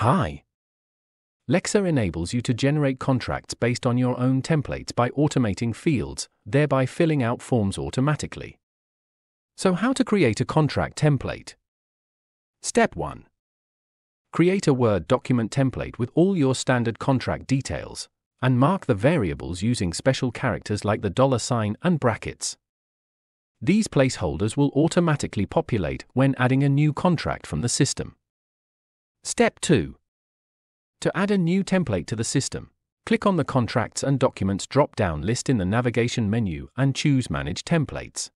Hi. Lexzur enables you to generate contracts based on your own templates by automating fields, thereby filling out forms automatically. So how to create a contract template? Step 1. Create a Word document template with all your standard contract details, and mark the variables using special characters like the $sign and brackets. These placeholders will automatically populate when adding a new contract from the system. Step 2. To add a new template to the system, click on the Contracts and Documents drop-down list in the navigation menu and choose Manage Templates.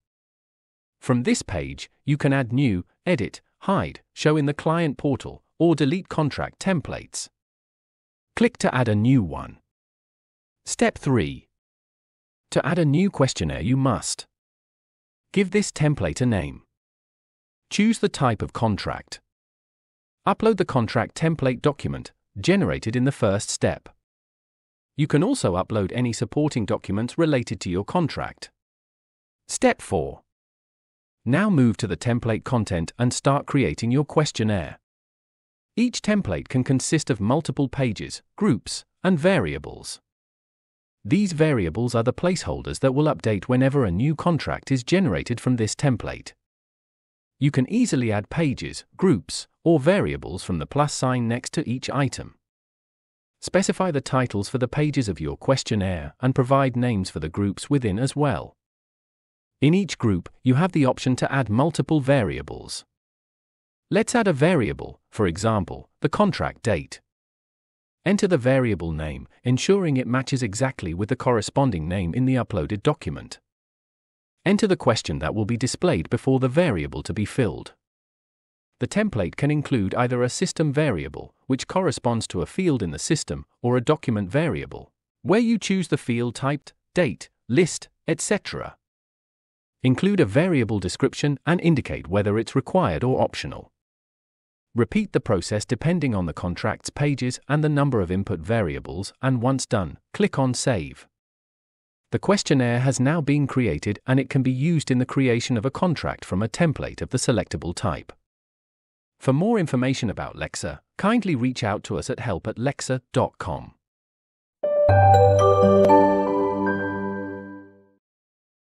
From this page, you can add new, edit, hide, show in the client portal, or delete contract templates. Click to add a new one. Step 3. To add a new questionnaire, you must give this template a name. Choose the type of contract. Upload the contract template document, generated in the first step. You can also upload any supporting documents related to your contract. Step 4. Now move to the template content and start creating your questionnaire. Each template can consist of multiple pages, groups, and variables. These variables are the placeholders that will update whenever a new contract is generated from this template. You can easily add pages, groups, or variables from the plus sign next to each item. Specify the titles for the pages of your questionnaire and provide names for the groups within as well. In each group, you have the option to add multiple variables. Let's add a variable, for example, the contract date. Enter the variable name, ensuring it matches exactly with the corresponding name in the uploaded document. Enter the question that will be displayed before the variable to be filled. The template can include either a system variable, which corresponds to a field in the system, or a document variable, where you choose the field type, date, list, etc. Include a variable description and indicate whether it's required or optional. Repeat the process depending on the contract's pages and the number of input variables, and once done, click on Save. The questionnaire has now been created and it can be used in the creation of a contract from a template of the selectable type. For more information about Lexzur, kindly reach out to us at help@lexzur.com.